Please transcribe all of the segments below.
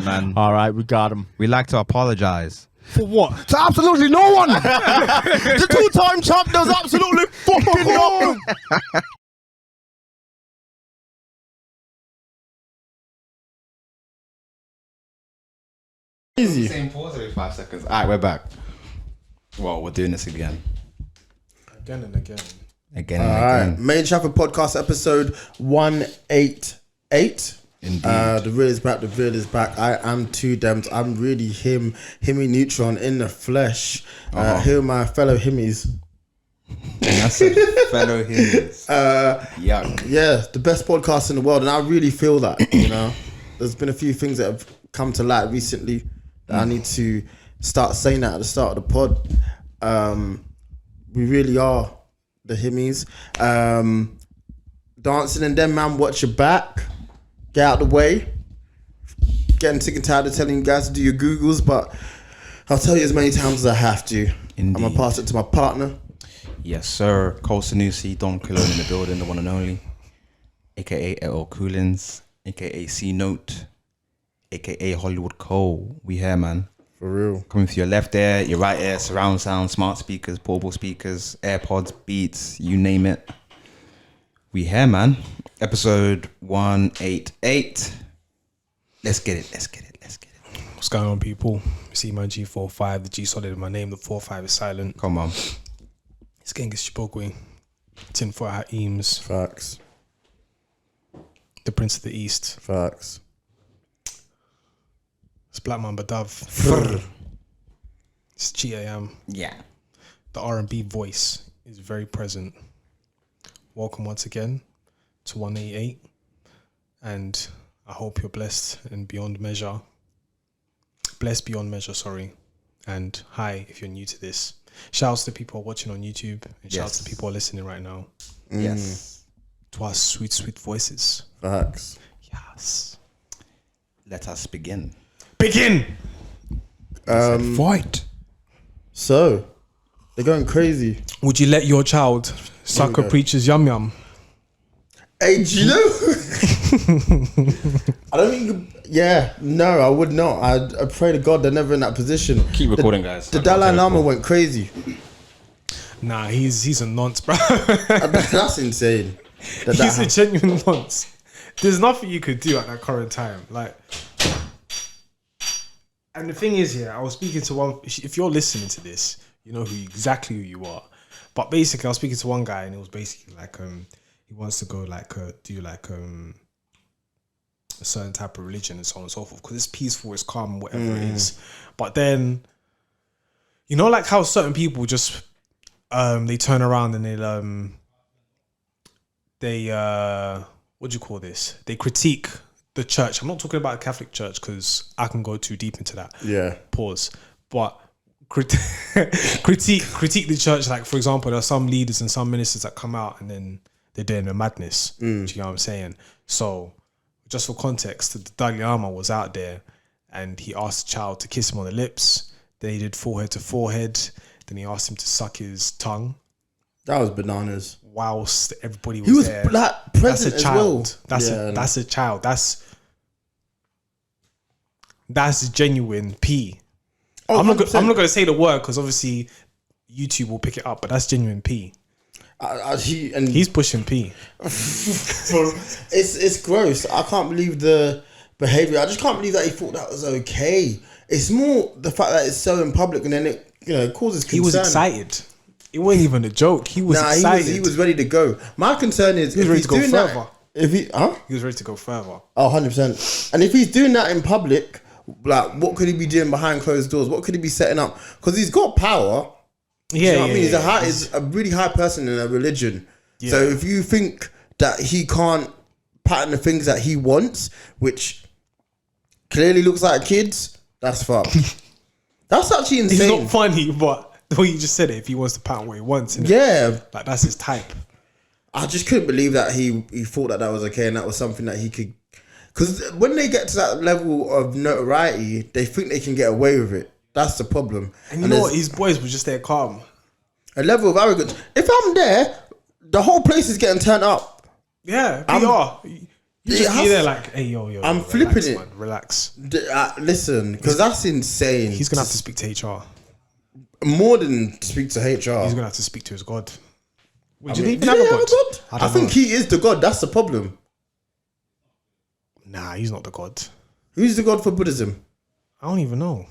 man. All right, we got him. We like to apologize. For what? To absolutely no one. The two-time champ does absolutely fucking nothing. Easy. Same pause every 5 seconds. All right, we're back. Well, we're doing this again. Again and again. Again All and right, again. Made In Chafford podcast episode 188. Indeed. The real is back. The real is back. I am two Dems. I'm really Himmy Neutron in the flesh. Here are my fellow Himmies. And I said fellow humans. Yuck. Yeah, the best podcast in the world, and I really feel that. You know, there's been a few things that have come to light recently that I need to start saying that at the start of the pod. We really are the Himmies. Dancing and then, man, watch your back. Get out of the way. Getting sick and tired of telling you guys to do your Googles, but I'll tell you as many times as I have to. Indeed. I'm going to pass it to my partner. Yes, sir. Cole Sanusi, Don Cologne in the building, the one and only. AKA L. Coolins, AKA C Note, AKA Hollywood Cole. We here, man. For real. Coming through your left ear, your right ear, surround sound, smart speakers, portable speakers, AirPods, Beats, you name it. We here, man. Episode 188. Let's get it. What's going on, people? It's Eman G45. The G solid in my name. The 45 is silent. Come on. It's Genghis Chibokwe. Tin for our Eames. Facts. The Prince of the East. Facts. It's Black Mamba Dove. It's GAM. Yeah. The R&B voice is very present. Welcome once again to 188. And I hope you're blessed and beyond measure. Blessed beyond measure, sorry. And hi, if you're new to this. Shouts to people watching on YouTube. And shouts to people listening right now. Yes. To our sweet, sweet voices. Facts. Yes. Let us begin. Begin! Fight. So, they're going crazy. Would you let your child suck a preacher's yum yum? Hey, do you know? I don't think. Yeah, no, I would not. I pray to God they're never in that position. Keep recording, guys. The Dalai Lama went crazy. Nah, he's a nonce, bro. That's insane. He's a genuine nonce. There's nothing you could do at that current time. Like, and the thing is, I was speaking to one. If you're listening to this, you know exactly who you are. But basically, I was speaking to one guy, and it was basically like, he wants to go like do like a certain type of religion and so on and so forth because it's peaceful, it's calm, whatever it is. But then, you know, like how certain people just they turn around and they what do you call this? They critique the church. I'm not talking about the Catholic Church because I can go too deep into that. Yeah. Pause. But critique the church. Like, for example, there are some leaders and some ministers that come out and then they're doing a madness. Do you know what I'm saying? So, just for context, the Dalai Lama was out there and he asked the child to kiss him on the lips. Then he did forehead to forehead. Then he asked him to suck his tongue. That was bananas. Whilst everybody was, He was there. present That's a as child. well. That's a child. That's genuine P. Oh, I'm not going to say the word because obviously YouTube will pick it up, but that's genuine P. He's pushing P. It's gross. I can't believe the behavior. I just can't believe that he thought that was okay. It's more the fact that it's so in public and then it causes concern. He was excited. It wasn't even a joke. He was excited. He was ready to go. My concern is he was ready to go further. He was ready to go further. Oh, 100%. And if he's doing that in public, like, what could he be doing behind closed doors? What could he be setting up? Because he's got power. Yeah, you know what I mean? He's a really high person in a religion. Yeah. So if you think that he can't pattern the things that he wants, which clearly looks like kids, that's fucked. That's actually insane. It's not funny, but the way you just said it, if he wants to pattern what he wants, yeah, like that's his type. I just couldn't believe that he thought that was okay and that was something that he could. Because when they get to that level of notoriety, they think they can get away with it. That's the problem. And you know what? His boys were just there calm. A level of arrogance. If I'm there, the whole place is getting turned up. Yeah, PR. You just be there like, hey, yo. I'm relax, flipping it. man, relax. Listen, because that's insane. He's gonna have to speak to HR. More than speak to HR. He's gonna have to speak to his God. Wait, I do mean, they even have a God? I think he is the God. That's the problem. Nah, he's not the God. Who's the God for Buddhism? I don't even know.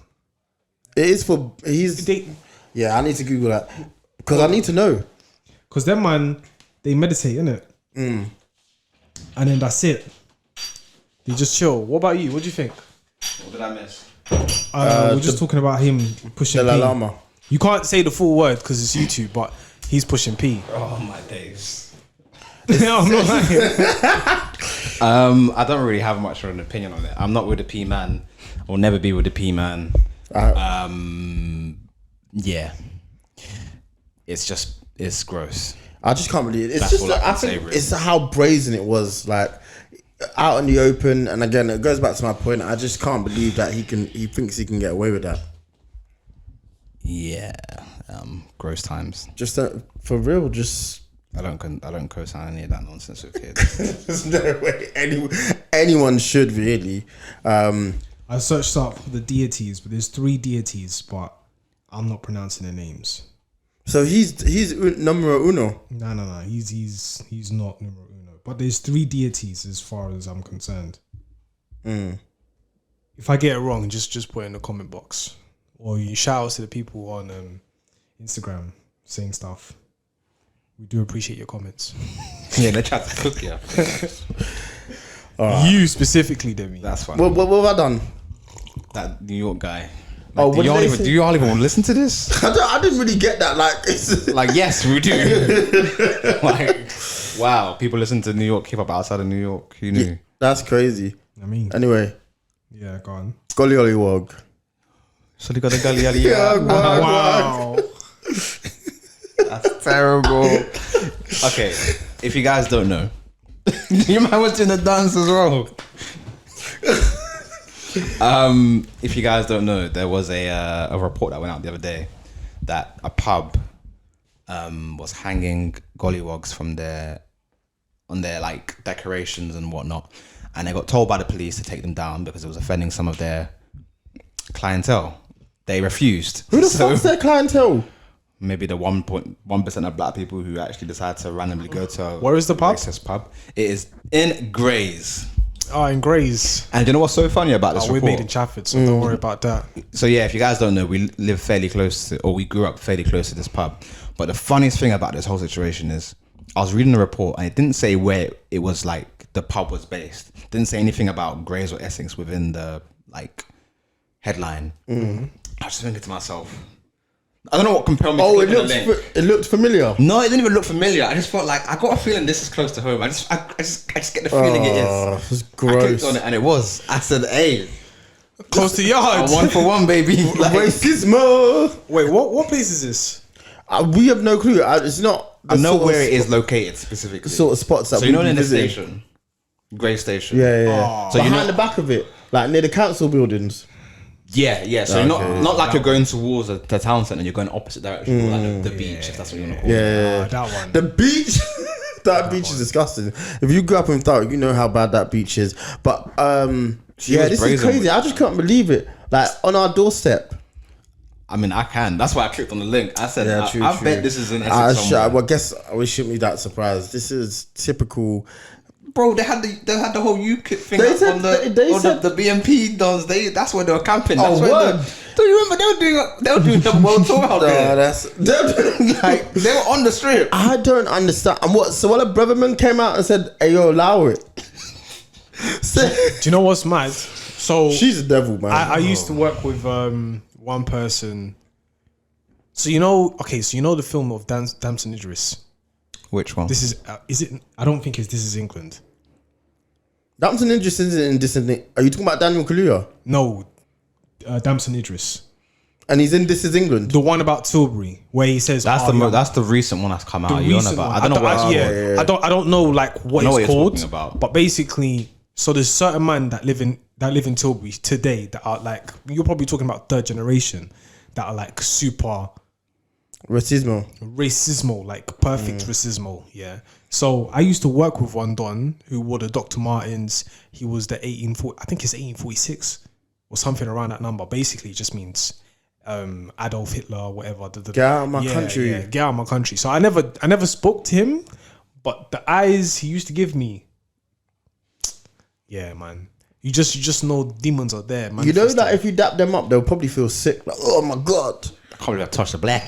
It is for yeah. I need to Google that because I need to know. Because them man, they meditate, innit? And then that's it. They just chill. What about you? What do you think? What did I miss? We're just talking about him pushing Dalai P. Lama. You can't say the full word because it's YouTube, but he's pushing P. Oh my days. No, I'm not lying. I don't really have much of an opinion on it. I'm not with the P man. I'll never be with the P man. Yeah. It's gross. I just can't believe it. It's That's just all I I can say, think really. it's how brazen it was, like out in the open. And again, it goes back to my point. I just can't believe that he thinks he can get away with that. Yeah. Gross times. Just for real, just I don't co-sign any of that nonsense with kids. there's no way anyone should really. I searched up the deities, but there's 3 deities, but I'm not pronouncing their names. So he's numero uno. No. He's not numero uno. But there's 3 deities as far as I'm concerned. If I get it wrong, just put it in the comment box, or you shout out to the people on Instagram saying stuff. We do appreciate your comments. Yeah, they tried to cook you. You specifically, Demi. That's fine. What have I done? That New York guy. Oh, what do did they say? you all even want to listen to this? I didn't really get that. Like, it's, Like, yes, we do. Like, wow, people listen to New York hip hop outside of New York. Who knew? that's crazy. I mean, Anyway, yeah, go on. GollyWog. So they got the gully gully. Wow. That's terrible. Okay, if you guys don't know, you might was doing the dance as well. If you guys don't know, there was a report that went out the other day that a pub was hanging gollywogs from on their like decorations and whatnot, and they got told by the police to take them down because it was offending some of their clientele. They refused. Who the fuck's their clientele? Maybe the 1.1% of black people who actually decide to randomly go to a Where is the pub? racist pub. It is in Grays. Oh, in Grays. And you know what's so funny about this We're report? made in Chafford, so don't worry about that. So yeah, if you guys don't know, we live fairly close to, or we grew up fairly close to this pub. But the funniest thing about this whole situation is, I was reading the report and it didn't say where it was like the pub was based. It didn't say anything about Grays or Essex within the like headline. I was just thinking to myself, I don't know what compelled me to click on the link. It looked familiar. No, it didn't even look familiar. I just felt like I got a feeling this is close to home. I just get the feeling it is. It's I clicked gross. on it and it was. I said, "Hey, Close to yard. a 1 for 1, baby." Like, Racism. Wait, what place is this? We have no clue. It's not. I know sort of where it is located specifically. Sort of spots that So you know, we in the visit. station, Grey Station. Yeah. So Behind you know, the back of it, like near the council buildings. yeah. So Okay. not like you're going towards the town centre. You're going opposite direction, or like the beach. If that's what you want to call it. Yeah. That one. The beach. That beach is disgusting. If you grew up in Thurrock, you know how bad that beach is. But She yeah, was this is brazen crazy. with I just can't believe it. Like on our doorstep. I mean, I can. That's why I clicked on the link. I said, Yeah, I true. bet this is in Essex somewhere. Well, I guess we shouldn't be that surprised. This is typical. Bro, they had the whole UKIP thing They up said- on the they on said- the BNP dons. That's where they were camping. That's Oh, where word. do you remember they were doing the world tour out No, there? that's. Like they were on the strip. I don't understand. And what? So when a brotherman came out and said, "Hey, yo, allow it." Do you know what's mad? So She's a devil, man. I used to work with one person. So you know the film of Damson Idris. Which one? This is it? I don't think This Is England. Damson Idris isn't in Disney. Are you talking about Daniel Kaluuya? No, Damson Idris. And he's in This Is England. The one about Tilbury, where he says That's that's the recent one that's come out. You on recent about? one. I don't know what. Yeah, I don't know like what I know it's what you're called. talking about. But basically, so there's certain men that live in Tilbury today that are like, you're probably talking about third generation, that are like super racismo, like perfect racismo. Yeah. So I used to work with one Don who wore the Dr. Martens. He was the 1840, I think it's 1846 or something around that number. Basically, it just means Adolf Hitler, whatever. Get out of my country. Yeah, get out of my country. So I never spoke to him, but the eyes he used to give me, yeah, man. You just know demons are there, man. You know that if you dap them up, they'll probably feel sick. Like, oh my god, I can't believe I touched the black.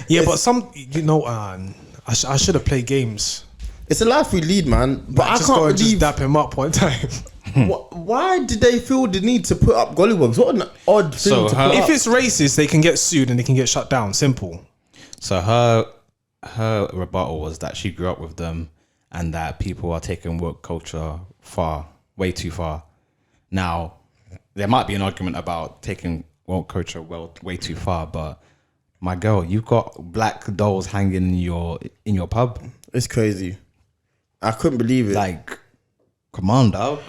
Yeah, but some, I should have played games. it's a life we lead, man. But Like, I just can't go and just believe dap him up one time. why did they feel the need to put up GollyWogs? What an odd thing So to her- put If up. it's racist, they can get sued and they can get shut down. Simple. So her rebuttal was that she grew up with them and that people are taking woke culture way too far. Now, there might be an argument about taking woke culture way too far, but my girl, you've got black dolls hanging in your pub. It's crazy. I couldn't believe it. Like, come on, dog.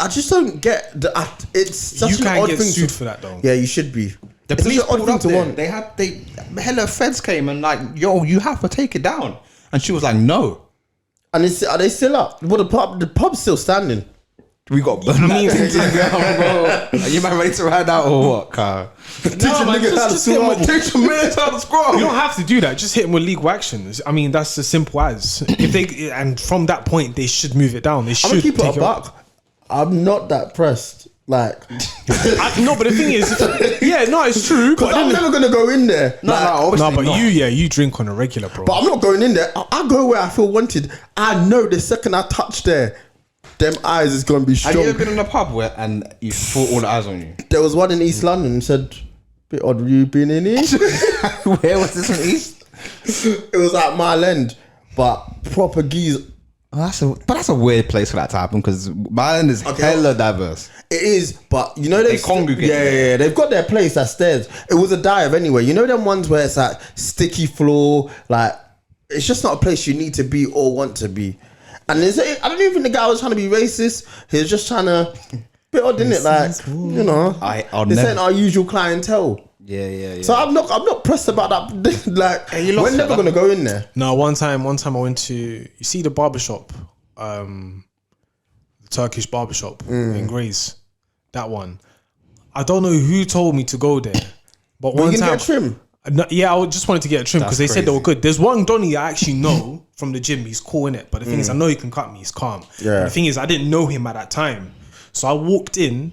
I just don't get the. It's such You an can't odd get thing sued to, for that, though. Yeah, you should be. The It's such police an odd pulled thing up to there. want. Hella feds came and like, yo, you have to take it down. And she was like, no. And are they still up? Well, the pub's still standing. We got burned. Are you man ready to ride out or what, Carl? No, man, just hit him with- Teach a minute out of scroll. You don't have to do that. Just hit them with legal actions. I mean, that's as simple as. If they and from that point, they should move it down. They I'm should gonna keep it take a buck. I'm not that pressed. Like, No, but the thing is, yeah, no, it's true. But I'm never gonna go in there. Like, no, but you drink on a regular, bro. but I'm not going in there. I go where I feel wanted. I know the second I touch there, them eyes is gonna be Have strong. you ever been in a pub and you thought all the eyes on you? There was one in East London and said, "Bit odd, you been in here?" Where was this in East? It was at Mile End, but proper geese. That's a weird place for that to happen because Ireland is hella diverse. It is, but you know They congregate. Yeah, they've got their place upstairs. It was a dive anyway. You know them ones where it's like sticky floor, like it's just not a place you need to be or want to be. And I don't even think the guy was trying to be racist. He was just trying to bit odd, didn't it? Like, you know, I'll this never- ain't our usual clientele. Yeah. So I'm not pressed about that. Like, you lost we're it, never man. gonna go in there. No, one time I went to, you see the barbershop, the Turkish barbershop in Grays, that one. I don't know who told me to go there, but But one you can time, get a trim. No, yeah, I just wanted to get a trim because they That's said they were crazy. good. There's one Donny I actually know from the gym. He's cool in it, but the thing is, I know he can cut me. He's calm. Yeah. But the thing is, I didn't know him at that time, so I walked in.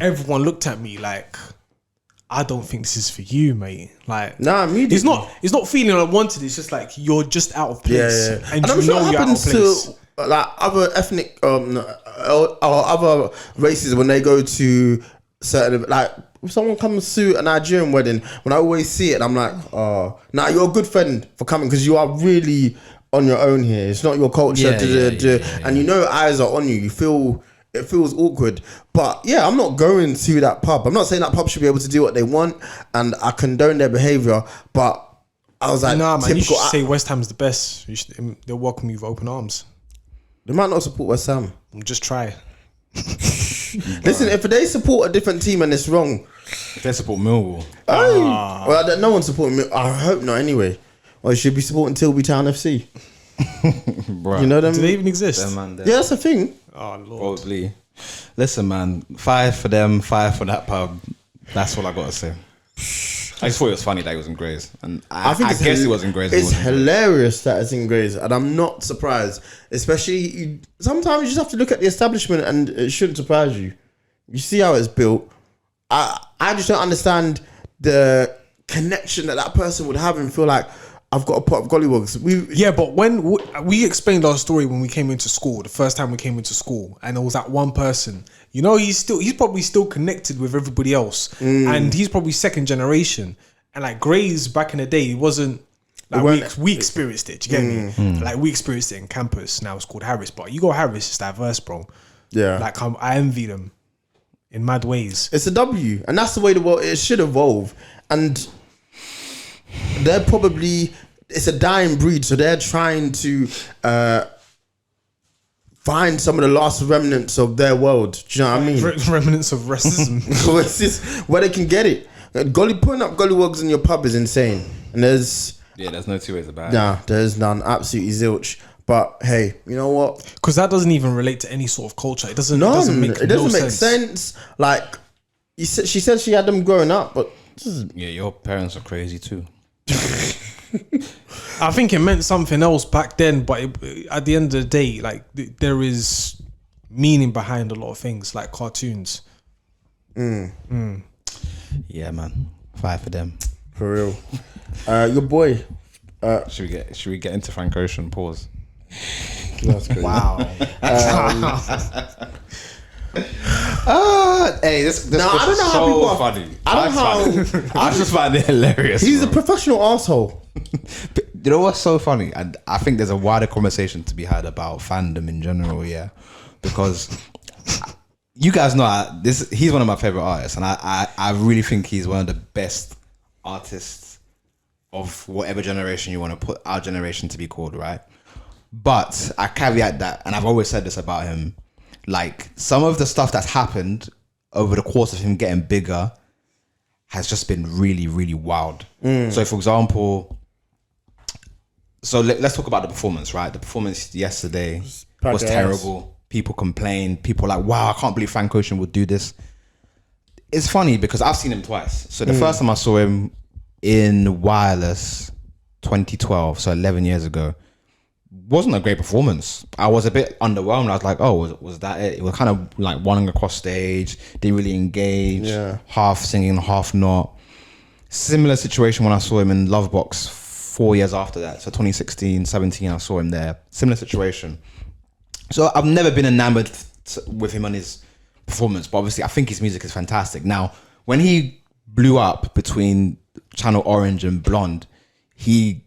Everyone looked at me like, I don't think this is for you, mate. Like, Nah, immediately. It's not feeling unwanted. It's just like you're just out of place, Yeah. and I'm you sure know it you're out of happens place. to like other ethnic or other races when they go to certain, like if someone comes to a Nigerian wedding, when I always see it, I'm like, oh, nah, you're a good friend for coming because you are really on your own here. It's not your culture, and you know eyes are on you. You feel. It feels awkward, but yeah, I'm not going to that pub. I'm not saying that pub should be able to do what they want, and I condone their behavior. But I was like, Nah, man, you typical. should say West Ham's the best. They'll welcome you with open arms. They might not support West Ham. Just try. Listen, if they support a different team and it's wrong, They support Millwall. well, no one's supporting me. I hope not. Anyway, or you should be supporting Tilby Town FC. Bro. You know them? Do they even exist? Man, Yeah, that's the thing. Oh Lord. probably. Listen, man, 5 for them, 5 for that pub. That's all I gotta say. I just thought it was funny that it was in Grays, and I guess it was in Grays. It's hilarious that it's in Grays, and I'm not surprised. Especially sometimes you just have to look at the establishment, and it shouldn't surprise you. You see how it's built. I just don't understand the connection that person would have and feel like I've got a pot of GollyWogs. Yeah, but when we explained our story when we came into school, the first time we came into school, and there was that one person, you know, he's probably still connected with everybody else, and he's probably second generation. And like Grays back in the day, it wasn't like we experienced it. Do you get me? Like we experienced it in campus. Now it's called Harris, but you go Harris, it's diverse, bro. Yeah. Like I envy them in mad ways. It's a W, and that's the way the world it should evolve. And they're probably it's a dying breed, so they're trying to find some of the last remnants of their world. Do you know what I mean? Remnants of racism. So it's just where they can get it. Putting up GollyWogs in your pub is insane, and there's no two ways about it. nah, there's none. Absolutely zilch. But hey, you know what? Because that doesn't even relate to any sort of culture. It doesn't. None. It doesn't make sense. Like she said, she had them growing up, but Yeah, your parents are crazy too. I think it meant something else back then, but at the end of the day, like there is meaning behind a lot of things, like cartoons. Yeah, man. Fight for them. for real. Your boy. Should we get into Frank Ocean? Pause. That's crazy. Wow. Hey, this Now, I don't was know how so people are- funny. I don't know how. I just find it hilarious. He's a bro. professional asshole. You know what's so funny? And I think there's a wider conversation to be had about fandom in general, yeah. Because you guys know he's one of my favorite artists, and I really think he's one of the best artists of whatever generation you want to put our generation to be called, right? But I caveat that, and I've always said this about him, like some of the stuff that's happened over the course of him getting bigger has just been really, really wild. So for example, let's talk about the performance, right? The performance yesterday was terrible. People complained. People were like, wow, I can't believe Frank Ocean would do this. It's funny because I've seen him twice. So the first time I saw him in Wireless 2012, so 11 years ago, wasn't a great performance. I was a bit underwhelmed. I was like, oh, was that it? It was kind of like running across stage, didn't really engage, half singing, half not. Similar situation when I saw him in Lovebox 4 years after that. So 2016, 17, I saw him there. Similar situation. So I've never been enamored with him on his performance, but obviously I think his music is fantastic. Now, when he blew up between Channel Orange and Blonde, he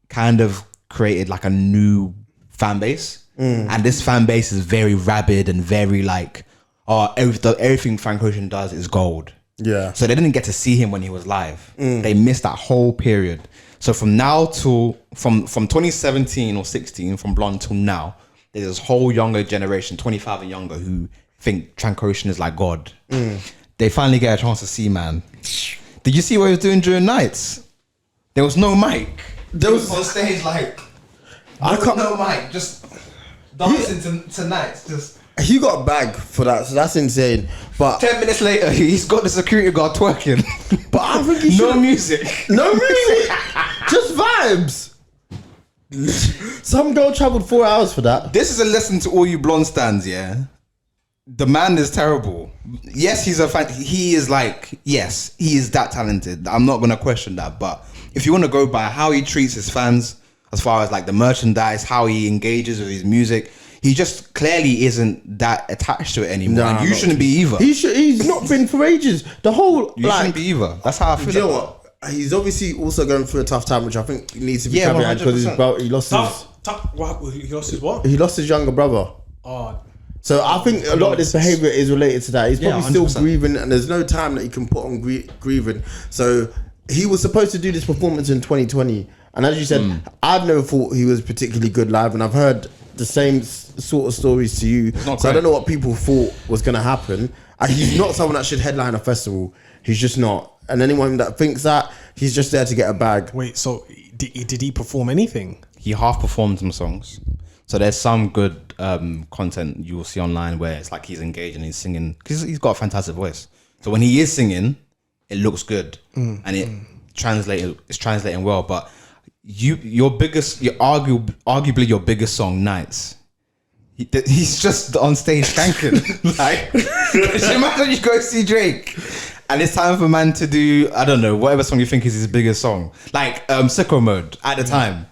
kind of created like a new fan base, and this fan base is very rabid and very like, oh, everything Frank Ocean does is gold. Yeah. So they didn't get to see him when he was live. They missed that whole period. So from now to from 2017 or 16, from Blonde till now, there's this whole younger generation, 25 and younger, who think Frank Ocean is like God. They finally get a chance to see, man. Did you see what he was doing during nights? There was no mic. There was on stage like no mic, just dancing to nights. Just He got a bag for that, so that's insane. But 10 minutes later, he's got the security guard twerking. but I think he No should music. no music, just vibes. Some girl traveled 4 hours for that. This is a lesson to all you Blonde stands, yeah? The man is terrible. Yes, he's a fan. He is like, yes, he is that talented. I'm not going to question that. But if you want to go by how he treats his fans, as far as like the merchandise, how he engages with his music, he just clearly isn't that attached to it anymore. Nah, and you shouldn't be either. He's not been for ages. The whole You like, shouldn't be either. That's how I feel. do you know about it. what? He's obviously also going through a tough time, which I think needs to be Yeah, caveated because 100%. he lost his What? He lost his what? he lost his younger brother. Oh, So I think a lot of this behavior is related to that. He's Yeah, probably still 100%. grieving, and there's no time that he can put on grieving. So he was supposed to do this performance in 2020, and as you said, I've never thought he was particularly good live, and I've heard the same sort of stories to you. So not I great. don't know what people thought was going to happen. And he's not someone that should headline a festival. He's just not. And anyone that thinks that, he's just there to get a bag. wait. So did he perform anything? He half performed some songs. So there's some good content you will see online where it's like he's engaged and he's singing, because he's got a fantastic voice. So when he is singing, it looks good and it's translating well. But arguably your biggest song, Nights, he's just on stage skanking. Like, imagine you go see Drake and it's time for man to do, I don't know, whatever song you think is his biggest song, like Sicko Mode at the time,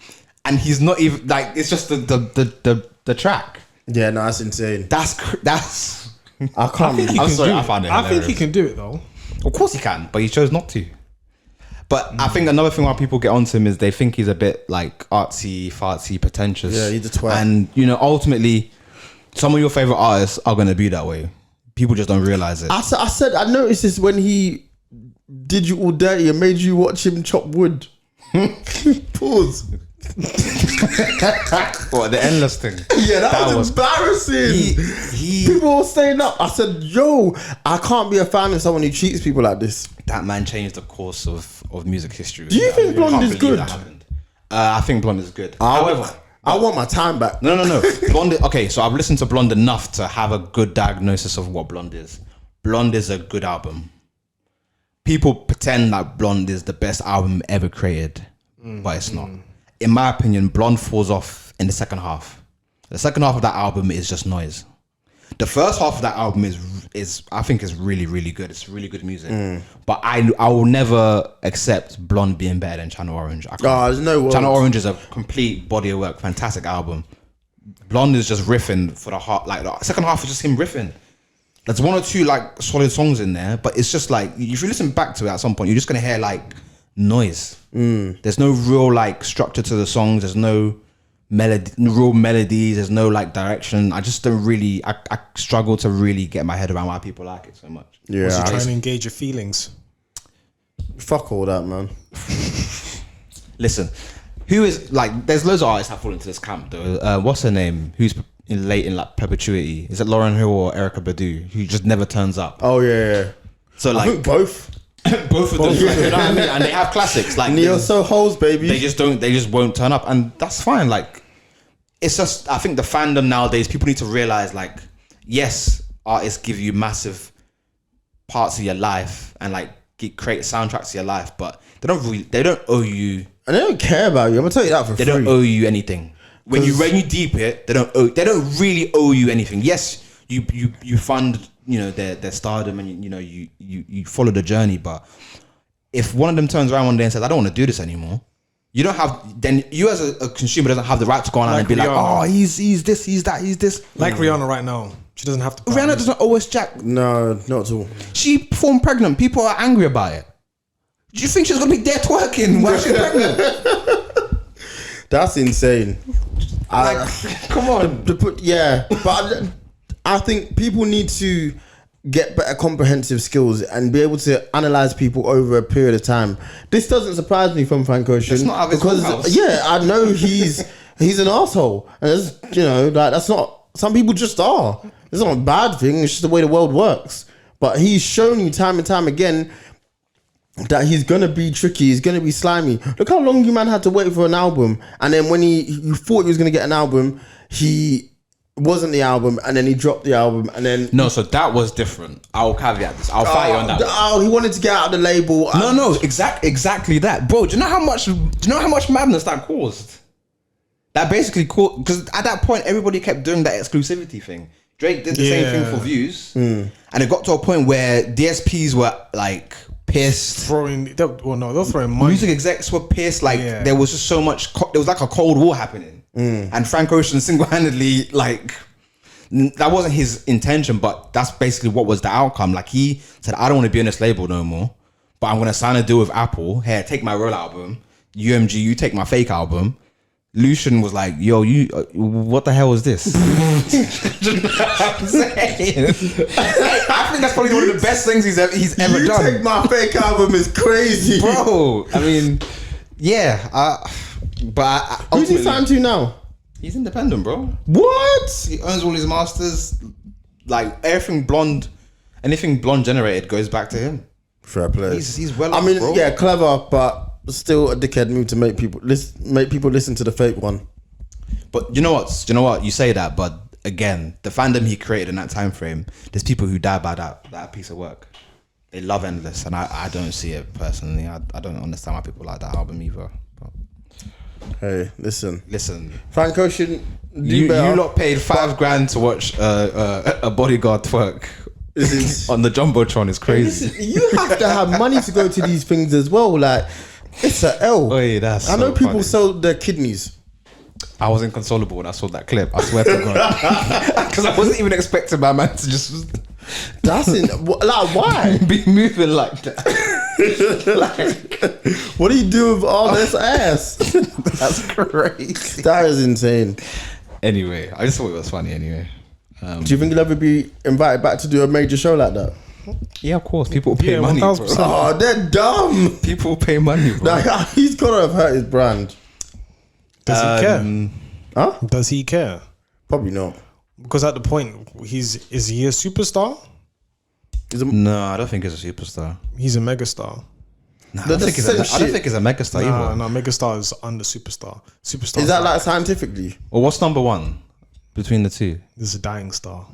and he's not even like, it's just the track. Yeah, no, that's insane. That's I can't believe I'm sorry, I found it I think he hilarious. can do it though. Of course he can, but he chose not to. But I think another thing why people get onto him is they think he's a bit like artsy, fartsy, pretentious. Yeah, he's a twat. And you know, ultimately, some of your favorite artists are gonna be that way. People just don't realize it. I noticed this when he did you all dirty and made you watch him chop wood. Pause. What, the endless thing? Yeah, that was embarrassing. He People were staying up. I said, yo, I can't be a fan of someone who cheats people like this. that man changed the course of music history. Do you think Blonde Can't is believe good? that happened. I think Blonde is good. However, I want my time back. no. Blonde. Okay, so I've listened to Blonde enough to have a good diagnosis of what Blonde is. Blonde is a good album. People pretend that Blonde is the best album ever created, but it's not. In my opinion, Blonde falls off in the second half. The second half of that album is just noise. The first half of that album is I think is really, really good. It's really good music. But I will never accept Blonde being better than Channel Orange. There's no words. Channel Orange is a complete body of work, fantastic album. Blonde is just riffing for the heart. Like the second half is just him riffing. There's one or two like solid songs in there, but it's just like if you listen back to it at some point, you're just gonna hear like noise. There's no real like structure to the songs. There's no real melodies. There's no like direction. I just don't really. I struggle to really get my head around why people like it so much. Yeah, Was he trying to engage your feelings? fuck all that, man. Listen, who is like? There's loads of artists that fall into this camp though. What's her name? Who's late in like perpetuity? Is it Lauryn Hill or Erykah Badu? Who just never turns up? Oh yeah. So I like think both. both of them, you know what I mean? And they have classics like Neo so hoes, baby. They just won't turn up, and that's fine. Like, it's just I think the fandom nowadays, people need to realize like, yes, artists give you massive parts of your life and like create soundtracks to your life, but they don't owe you, and they don't care about you. I'm gonna tell you that for they free. don't owe you anything. When you deep it, they don't really owe you anything. Yes, you fund their stardom and you follow the journey, but if one of them turns around one day and says I don't want to do this anymore, you don't have, then you as a consumer doesn't have the right to go on and be like, oh, he's this, he's that, he's this. Like Rihanna right now, she doesn't have to. Rihanna doesn't owe us jack. No, not at all. She performed pregnant. People are angry about it. Do you think she's gonna be there twerking while she's pregnant? That's insane. Like, come on. But I think people need to get better comprehensive skills and be able to analyze people over a period of time. This doesn't surprise me from Frank Ocean. It's not how his because house. I know he's an asshole, and that's not. Some people just are. It's not a bad thing. It's just the way the world works. But he's shown you time and time again that he's gonna be tricky, he's gonna be slimy. Look how long you man had to wait for an album, and then when you thought he was gonna get an album, he wasn't the album, and then he dropped the album, and then No, so that was different. I'll caveat this. I'll fight you on that. He wanted to get out of the label. No, exactly that, bro. Do you know how much madness that caused? That basically caused, because at that point everybody kept doing that exclusivity thing. Drake did the same thing for Views, and it got to a point where DSPs were like pissed. they're throwing money. Music execs were pissed. Like there was just so much. There was like a cold war happening, and Frank Ocean single-handedly like that wasn't his intention, but that's basically what was the outcome. Like he said, I don't want to be on this label no more, but I'm gonna sign a deal with Apple. Here, take my real album. UMG, you take my fake album. Lucian was like, yo, what the hell is this? You know what I'm saying? I think that's probably one of the best things he's ever You done. Take my fake album is crazy, Bro, I mean, yeah, but Who's he ultimately, signed to now? he's independent, bro. What? He owns all his masters. Like anything blonde generated goes back to him. Fair play. He's well I off, mean, bro. yeah, clever, but still a dickhead move to make people listen to the fake one. But you know what? You say that, but again, the fandom he created in that time frame, there's people who die by that piece of work. They love Endless, and I don't see it personally. I don't understand why people like that album either. But Hey, listen, Frank Ocean, you lot paid $5,000 to watch a bodyguard twerk on the jumbotron. Is crazy. Listen, you have to have money to go to these things as well. Like, it's a L. Oy, that's I know so people funny. sell their kidneys. I was inconsolable when I saw that clip. I swear to God, because I wasn't even expecting my man to just That's like why? be moving like that. What do you do with all this ass? That's crazy. That is insane. Anyway, I just thought it was funny. Anyway, Do you think you'll ever be invited back to do a major show like that? yeah, of course, people pay money, bro. 1000%. Oh, they're dumb. People pay money, bro. Like, he's gotta have hurt his brand. Does he care? Huh? Does he care? Probably not. Because at the point, is he a superstar? No, I don't think he's a superstar. He's a megastar. Nah, I don't think he's a megastar either. No, megastar is under superstar. Superstar Is that like scientifically? Well, what's number one between the two? There's a dying star.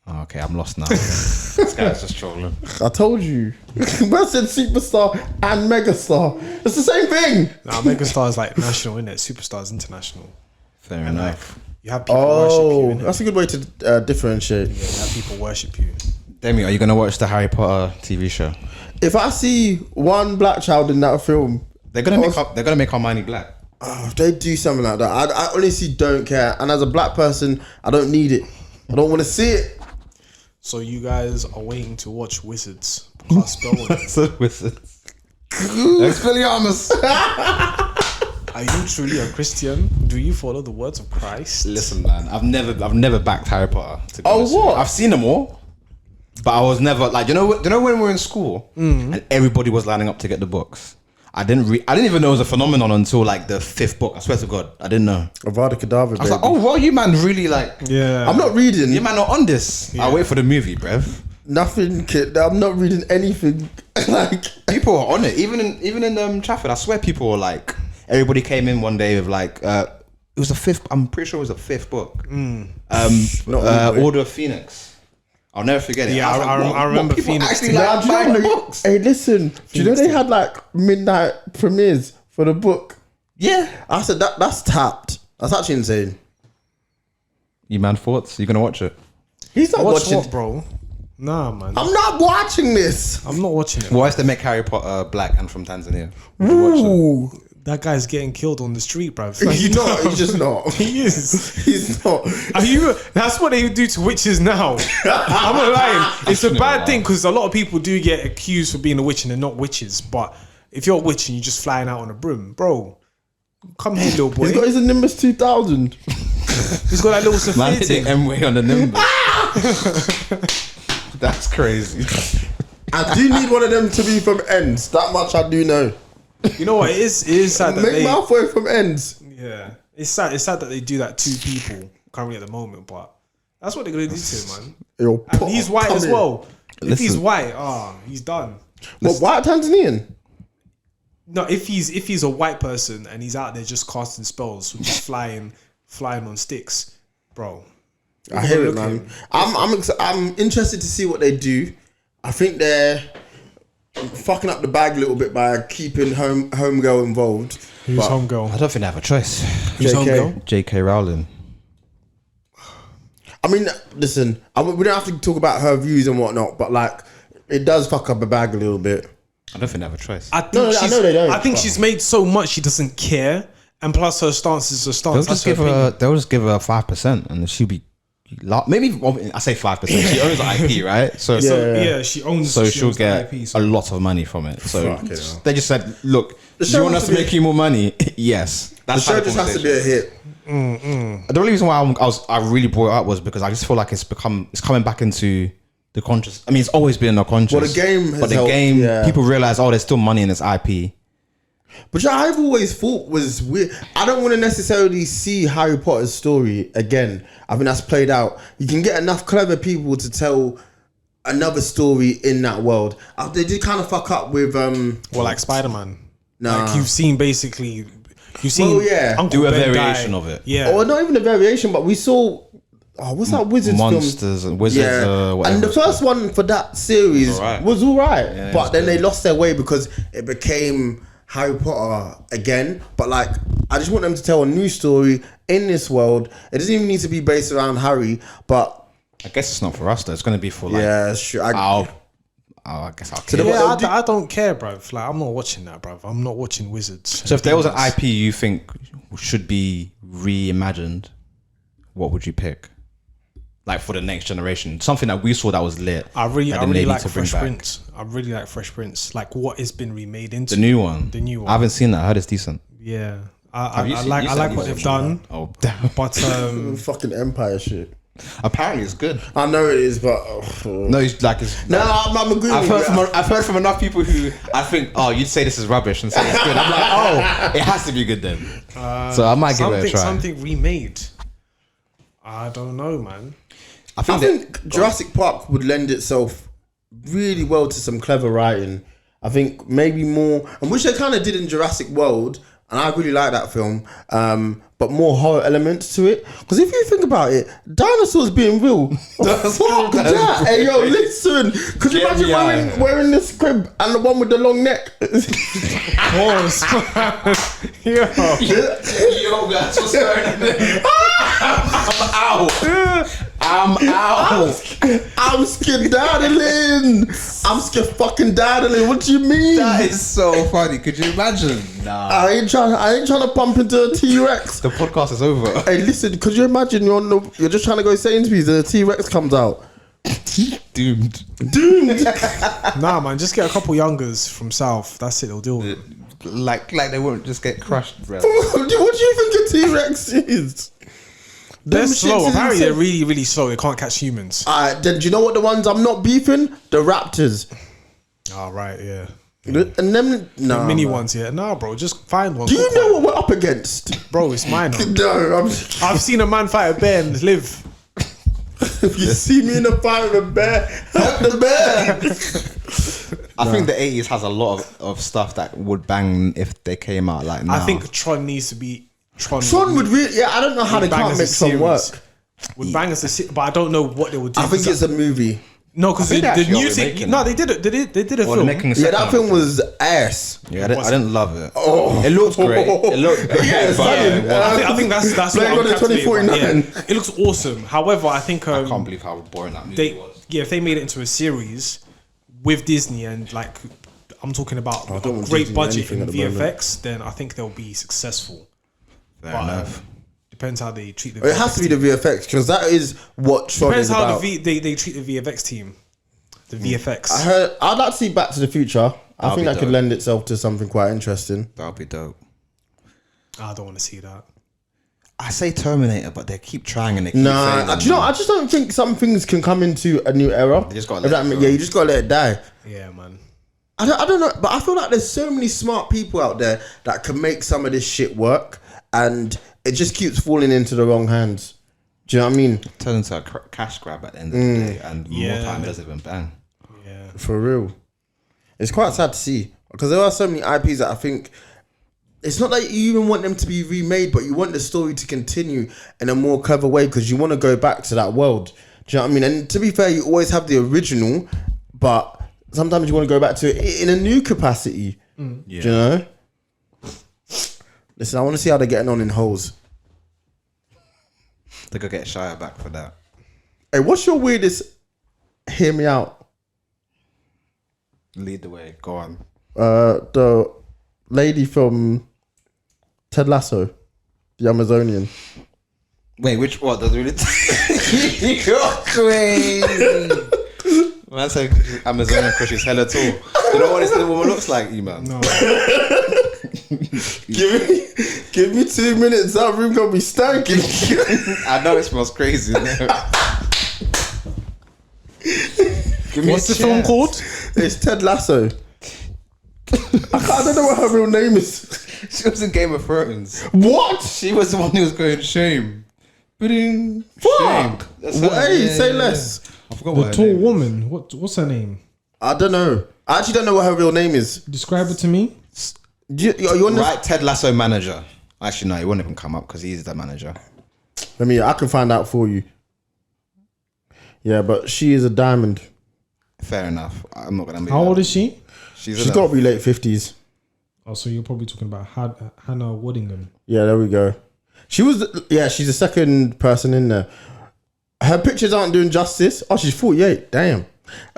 Oh, okay, I'm lost now. This guy's just trolling. I told you. Man said superstar and megastar. It's the same thing. Nah, megastar is like national, innit? Superstar is international. Fair enough. You have people worship you, innit? That's a good way to differentiate. Yeah, you have people worship you. Demi, are you gonna watch the Harry Potter TV show? If I see one black child in that film, They're gonna make Hermione black. if they do something like that, I honestly don't care. And as a black person, I don't need it. I don't want to see it. So you guys are waiting to watch Wizards. So wizards. Expelliarmus. Are you truly a Christian? Do you follow the words of Christ? Listen, man, I've never backed Harry Potter. To be honest with you. What? I've seen them all, but I was never like, you know when we were in school and everybody was lining up to get the books. I didn't even know it was a phenomenon until like the 5th book. I swear to God, I didn't know. Avada Kedavra, I was like, oh, well, you man really like. Yeah. I'm not reading You man not on this. Yeah. I wait for the movie, bruv. nothing, kid. I'm not reading anything. Like, People are on it. Even in Chafford, I swear people were like. Everybody came in one day with like. It was the 5th. I'm pretty sure it was the 5th book. Order of Phoenix. I'll never forget it. Yeah, I remember Phoenix. Actually, Nah, like, do you buying know, the books. hey, listen. Do you know they had like midnight premieres for the book? Yeah. I said that's tapped. That's actually insane. You man thoughts? You gonna watch it? He's not Watch watching. what, bro? Nah, man. I'm not watching this. I'm not watching it. Why is they make Harry Potter black and from Tanzania? Would you watch it? Ooh. That guy's getting killed on the street, bro. He's not. He's just not. He is. He's not. Are you? That's what they do to witches now. I'm not lying. It's a bad thing because a lot of people do get accused for being a witch and they're not witches. But if you're a witch and you're just flying out on a broom, bro, come here, little boy. He's got his Nimbus 2000. He's got that little Man, Sophia hitting thing. M-way on the Nimbus. That's crazy. I do need one of them to be from Ends. That much I do know. You know what? It is sad that Make they. Malfoy from Ends. Yeah, it's sad. It's sad that they do that to people currently at the moment. But that's what they're gonna do to him, man. Yo, And he's white come as here. well. If he's Listen. white, he's done. What, white Tanzanian? No, if he's a white person and he's out there just casting spells, just flying on sticks, bro. I hear it, Look man. him. I'm interested to see what they do. I think they're fucking up the bag a little bit by keeping homegirl involved. Who's But- homegirl? I don't think they have a choice. Who's JK. homegirl? J.K. Rowling. I mean, listen, we don't have to talk about her views and whatnot, but like, it does fuck up the bag a little bit. I don't think they have a choice. I think No, I know they don't, I think but- she's made so much she doesn't care, and plus her stance is a stance. That's her opinion. They'll just give her 5%, and she'll be maybe. Well, I say 5%. She owns the IP, right? So Yeah. Yeah, she owns. So she she'll owns the get IP, so- a lot of money from it. So Fucking hell. they just said, "Look, do show you want has us to to be- make you more money?" Yes. The That's show how just has to be a conversation. hit. The only reason why I really brought it up was because I just feel like it's coming back into the conscious. I mean, it's always been in the conscious. Well, the game has but the helped, game, yeah. people realize, oh, there's still money in this IP. Which I've always thought was weird. I don't want to necessarily see Harry Potter's story again. I think that's played out. You can get enough clever people to tell another story in that world. They did kind of fuck up with Well, like Spider-Man. Nah. Like you've seen Well, yeah. Uncle Do a Ben variation die. of it. Yeah. or not even a variation, but we saw what's that Wizards film? Monsters and Wizards. Yeah, Whatever and the it's called. first one for that series alright. was all right, Yeah, it but was then good. they lost their way because it became Harry Potter again. But like, I just want them to tell a new story in this world. It doesn't even need to be based around Harry, but I guess it's not for us though. It's going to be for like. yeah, sure. I guess I'll. the- Care. Yeah, do- I don't care, bruv. Like, I'm not watching that, bruv. I'm not watching Wizards. So if there was an IP you think should be reimagined, what would you pick? Like for the next generation, something that we saw that was lit. I really that then they need like to bring Fresh back. Prince. I really like Fresh Prince. Like what it's been remade into. The new one. The new one. I haven't seen that. I heard it's decent. Yeah. I Have you seen- like you I said like you what they've watched done. that. Oh, damn. But fucking Empire shit. Apparently it's good. I know it is, but No, it's like it's. no, I'm agreeing. I've heard from enough people who I think, oh, you'd say this is rubbish and say it's good. I'm like, oh, it has to be good then. So I might give it a try. Something remade. I don't know, man. I I think, think Jurassic Park would lend itself really well to some clever writing. I think maybe more, and which they kind of did in Jurassic World, and I really like that film. But more horror elements to it. Because if you think about it, dinosaurs being real, fuck that. Hey yo, listen. Could you imagine wearing this crib and the one with the long neck? Pause. Yo, that's what's going on there. I'm out. I'm skedaddling. I'm fucking daddling. What do you mean? That is so funny. Could you imagine? Nah. I ain't trying to bump into a T-Rex. The podcast is over. Hey, listen. Could you imagine you're just trying to go Sainsbury's and a T-Rex comes out? Doomed. nah, man, just get a couple youngers from South. That's it. They'll deal with it. Like they won't just get crushed, bro. What do you think a T-Rex is? They're Them slow. shits is Apparently, they're insane. really, really slow. They can't catch humans. Then do you know what the ones I'm not beefing? The Raptors. Oh, right, yeah. And them Mini ones, yeah. Nah, bro, just find one. Do you know what we're up against? Bro, it's mine. No, I've seen a man fight a bear and live. if you see me in a fight with a bear, help the bear. I think the 80s has a lot of stuff that would bang if they came out like now. I think Tron needs to be Tron would really, yeah, I don't know how they bang can't as make a some series. work. Would bang as a but I don't know what they would do. I think it's a movie. No, because think the they actually new are thing. remaking No, it. they did it. They did a Or they're film. making a Yeah, second that one. film was ass. Yeah, I didn't love it. Oh. It looks great. It looked great. Yeah, but stunning. I think that's Blade what I'm Runner captivated by. 2049. Yeah. It looks awesome. However, I think I can't believe how boring that movie was. if they made it into a series with Disney and like I'm talking about a don't want great Disney budget anything in at the moment. VFX, then I think they'll be successful. Fair But, enough. Depends how they treat the. It has to be the VFX because that is what Tron Depends is how about. they treat the VFX team. The VFX. I'd like to see Back to the Future. I That'll think be that could dope. lend itself to something quite interesting. That'll be dope. I don't want to see that. I say Terminator, but they keep trying and they keep Nah, failing. do you know? I just don't think some things can come into a new era. You just gotta If let that it ma- go. yeah, you just gotta let it die. Yeah, man. I don't know, but I feel like there's so many smart people out there that can make some of this shit work, and it just keeps falling into the wrong hands. Do you know what I mean? Turn into a cash grab at the end of the day, and more time it doesn't even bang. Yeah. For real, it's quite sad to see because there are so many IPs that I think it's not that you even want them to be remade, but you want the story to continue in a more clever way because you want to go back to that world. Do you know what I mean? And to be fair, you always have the original, but sometimes you want to go back to it in a new capacity. Yeah. Do you know? Listen, I want to see how they're getting on in Holes. They could get Shia back for that. Hey, what's your weirdest? Hear me out. Lead the way. Go on. The lady from Ted Lasso, the Amazonian. Wait, which what does really? You're crazy. Man said Amazonian because she's hella tall. You know what this little woman looks like, Eman? No. Give me 2 minutes. That room gonna be stanking. I know it smells crazy. In there. Give me What's a the film chance. called? It's Ted Lasso. I don't know what her real name is. She was in Game of Thrones. What? She was the one who was going shame. Shame. Fuck. That's her. Hey, say less. I forgot The what her tall name is. woman. What's her name? I don't know. I actually don't know what her real name is. Describe it to me. You on this? Right, Ted Lasso manager. Actually, no, he won't even come up because he's the manager. I can find out for you. Yeah, but she is a diamond. Fair enough. I'm not gonna. How old is she? She's got to be late 50s. Oh, so you're probably talking about Hannah Waddingham. Yeah, there we go. She's the second person in there. Her pictures aren't doing justice. Oh, she's 48. Damn.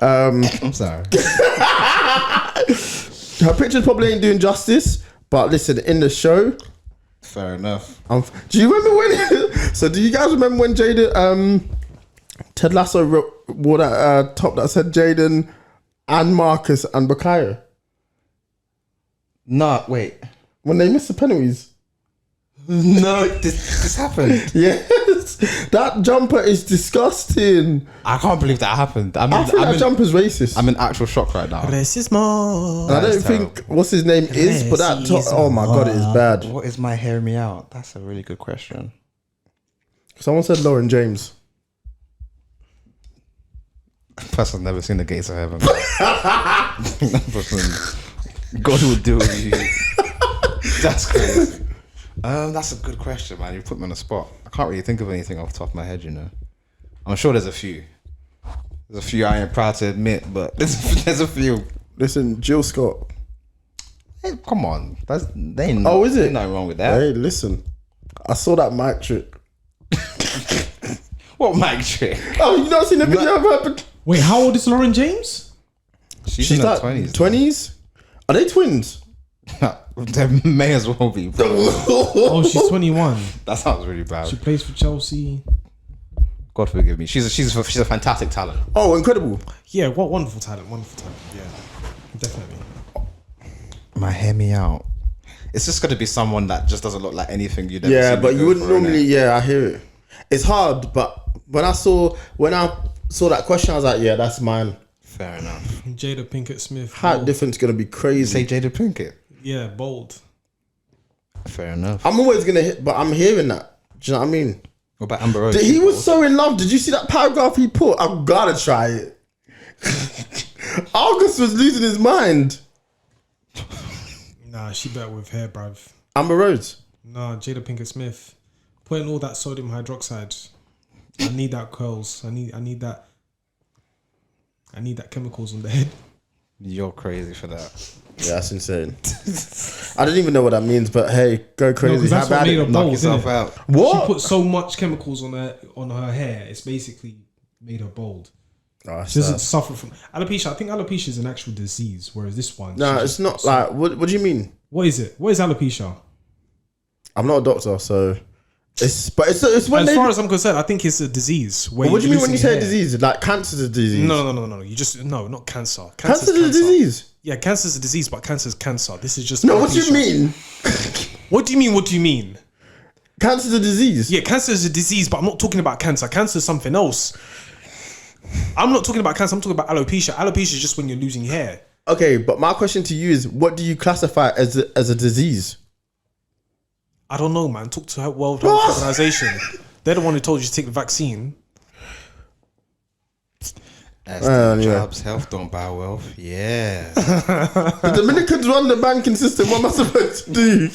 I'm sorry. Her pictures probably ain't doing justice. But listen, in the show, Fair enough. do you remember when? So, do you guys remember when Ted Lasso wore that top that said Jaden and Marcus and Bakayo No, wait. when they missed the penalties? No, this happened. Yes, that jumper is disgusting. I can't believe that happened. I think that jumper's racist. I'm in actual shock right now. Racismo. I don't is think what's his name is, but that top. Oh my god, it is bad. What is my hear me out? That's a really good question. Someone said Lauren James. Person's never seen the gates of heaven. God will deal with you. That's crazy. That's a good question, man. You put me on the spot. I can't really think of anything off the top of my head, you know. I'm sure there's a few. There's a few I ain't proud to admit, but there's a few. Listen, Jill Scott. Hey, come on. They ain't, Oh, is it? Ain't nothing wrong with that. Hey, listen. I saw that mic trick. What mic trick? Oh, you not seen the video of her? Wait, how old is Lauren James? She's She's in her like 20s. 20s? Are they twins? They may as well be, bro. Oh, she's 21. That sounds really bad. She plays for Chelsea. God forgive me. She's a fantastic talent. Oh, incredible. Yeah, what wonderful talent. Wonderful talent. Yeah, definitely. Man, hear me out. It's just gonna be someone that just doesn't look like anything you'd ever Yeah, seen but me you go wouldn't for, normally. innit? Yeah, I hear it. It's hard, but when I saw that question, I was like, yeah, that's mine. Fair enough. Jada Pinkett Smith. Height bold. difference gonna be crazy. Say Jada Pinkett. Yeah, bold. Fair enough. I'm always gonna hit, but I'm hearing that. Do you know what I mean? What about Amber Rose? He was so in love. Did you see that paragraph he put? I've gotta try it. August was losing his mind. Nah, she better with hair, bruv. Amber Rose. Nah, Jada Pinkett Smith. Putting all that sodium hydroxide. I need that curls. I need that. I need that chemicals on the head. You're crazy for that. Yeah, that's insane. I don't even know what that means, but hey, go crazy. 'cause that's How what bad made her it? Knock bold, yourself innit? out. What? She put so much chemicals on her hair. It's basically made her bold. Oh, She doesn't suffer from alopecia. I think alopecia is an actual disease, whereas this one. No, she it's just not puts- like. What do you mean? What is it? What is alopecia? I'm not a doctor, so it's when As they. far as I'm concerned, I think it's a disease. Where What do you you're mean when you losing say hair. disease? Like cancer's a disease? No. You just not cancer. Cancer's a disease. Yeah, cancer's a disease, but cancer's cancer. This is just No, what do you alopecia. mean? What do you mean? What do you mean? Cancer's a disease. Yeah, cancer is a disease, but I'm not talking about cancer. Cancer is something else. I'm not talking about cancer. I'm talking about alopecia. Alopecia is just when you're losing hair. Okay, but my question to you is, what do you classify as a disease? I don't know, man. Talk to her World Health Organization. They're the one who told you to take the vaccine. As yeah. jobs, health don't buy wealth. Yeah. The Dominicans run the banking system. What am I supposed to do?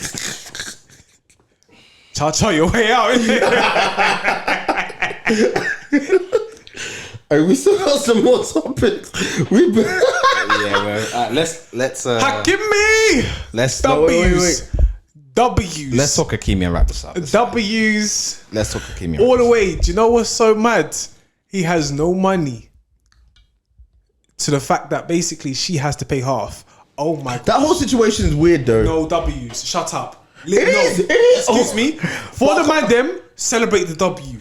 Cha your way out. Hey, we still got some more topics. Yeah, well, let's Hakimi. let's W's. W's. let's talk Hakimi and wrap this up. W's. Let's talk Hakimi. All the way. Do you know what's so mad? He has no money. To the fact that basically she has to pay half. Oh my god. That whole situation is weird, though. No W's. Shut up. It is. Excuse me. For the man them, celebrate the W.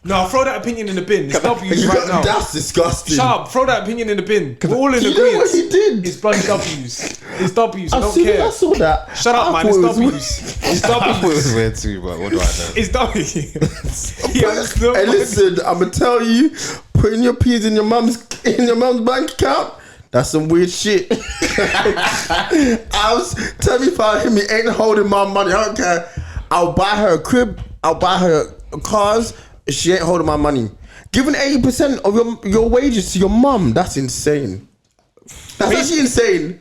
No, throw that opinion in the bin. It's W's right now. That's disgusting. Shut up. Throw that opinion in the bin. We're all in You know what he agreement. did? It's bloody W's. It's W's. I As don't soon as I care. saw that, Shut up, I man. It's thought it was W's. It's I thought it W's. was weird too, but what do I know? It's W. He has no Hey, money. listen, I'm gonna tell you, putting your peas in your mum's bank account, that's some weird shit. Tell me if I hear me ain't holding my money. I don't care. I'll buy her a crib. I'll buy her cars. If she ain't holding my money, giving 80% of your wages to your mum, that's insane. That's actually insane.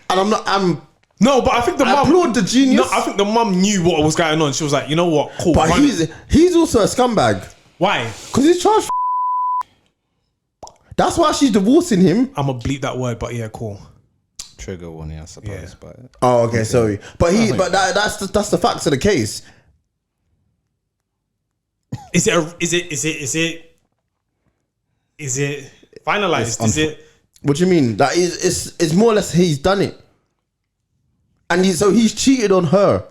And I'm No, but I think the I mum. applaud the genius. No, I think the mum knew what was going on. She was like, you know what? Cool. but run he's it. also a scumbag Why? because he's charged. That's why she's divorcing him. I'm gonna bleep that word, but yeah, cool. Trigger warning, I suppose. Yeah. But Oh, okay, sorry. But that's the facts of the case. Is it finalized? Is it? What do you mean? That is it's more or less he's done it, and he's cheated on her.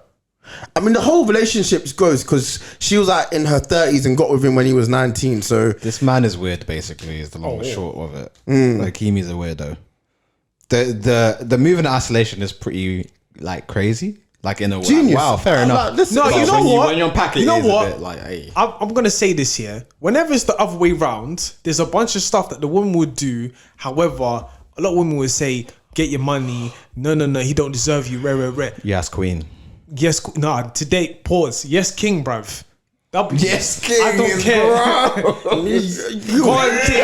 I mean, the whole relationship goes because she was like in her 30s and got with him when he was 19. So this man is weird. Basically, is the long and short of it. Like Hakimi's a weirdo. The move in isolation is pretty like crazy. Like in a way. Genius. Wow, fair I'm enough. like, listen, No, but you know what? When you unpack it, You know it is what? a bit like, hey. I'm gonna say this here. Whenever it's the other way round, there's a bunch of stuff that the woman would do. However, a lot of women would say, "Get your money." No, he don't deserve you. Rare. Yes, queen. Yes, nah. Today, pause. Yes, king, bruv. W. Yes, King. I don't is care. gross. Go on, King.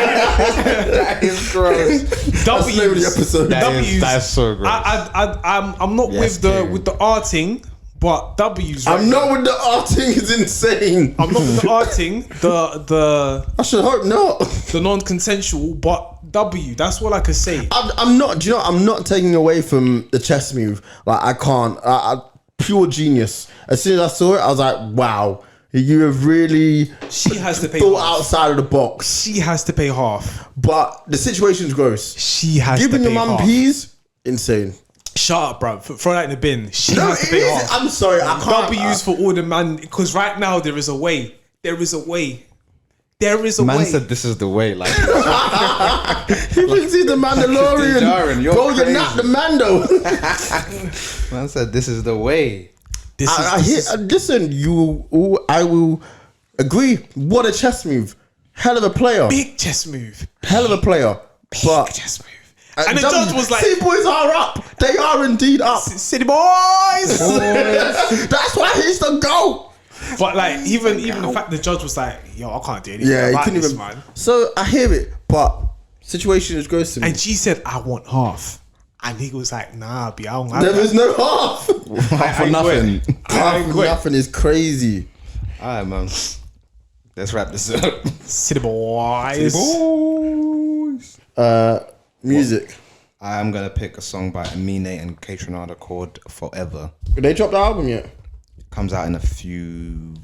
That is gross. That's the name of the episode. That's so gross. I'm not Yes, with the King. with the arting, but W's. Right I'm not with the arting. It's insane. I'm not with the arting. The I should hope not. the non-consensual, but W. That's what I could say. I'm not. Do you know? I'm not taking away from the chess move. Like I can't. Pure genius. As soon as I saw it, I was like, wow. You have really She has to pay thought half. outside of the box. She has to pay half. But the situation's gross. She has Giving to your pay mum half. peas, insane. Shut up, bruv. Throw that in the bin. She No, has to it pay is. half. I'm sorry, I can't. W's for all the man, because right now there is a way. There is a way. There is a Man way. said this is the way. Like, He thinks he's the Mandalorian. Jaren, you're Bro, you're crazy. not the Mando. man said this is the way. This is, I hear. Listen, I will agree. What a chess move. Hell of a player. big chess move. Hell of a player. But Chess move. And the judge was like, "See, boys are up. They are indeed up. City boys. That's why he's the GOAT." But like, even the fact the judge was like, yo, I can't do anything Yeah, he about couldn't this, even. man. So I hear it, but situation is gross to me. And she said, I want half. And he was like, nah, B, I don't have There that. is no half. Half for nothing. Half for nothing is crazy. Alright, man. Let's wrap this up. City boys. Music. I'm gonna pick a song by Amine and Kaytranada called Forever. Did they drop the album yet? Comes out in a few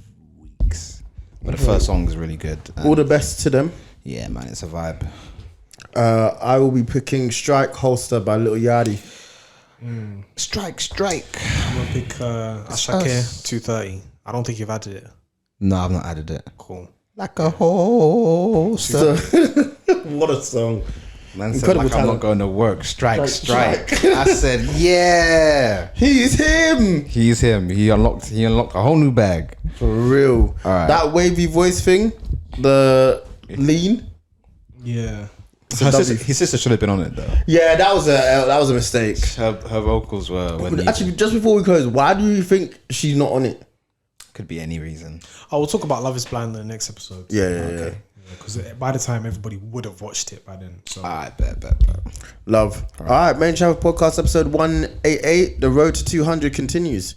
weeks. But the first song is really good. And All the best to them. yeah, man, it's a vibe. I will be picking Strike Holster by Lil Yachty. Strike, strike. I'm going to pick Ashake 230. I don't think you've added it. No, I've not added it. Cool. Like a holster. What a song. Man said Incredible like I'm talent. not going to work. Strike, Strike, strike. I said, yeah. He's him. He's him. He unlocked a whole new bag. For real. Alright. That wavy voice thing, the lean. Yeah. His sister should have been on it though. Yeah, that was a mistake. Her vocals were Actually, just before we close, why do you think she's not on it? could be any reason. I will talk about Love is Blind in the next episode. Yeah. Because by the time everybody would have watched it by then. So Alright, bet. Love. All right, Made In Chafford podcast episode 188. The road to 200 continues.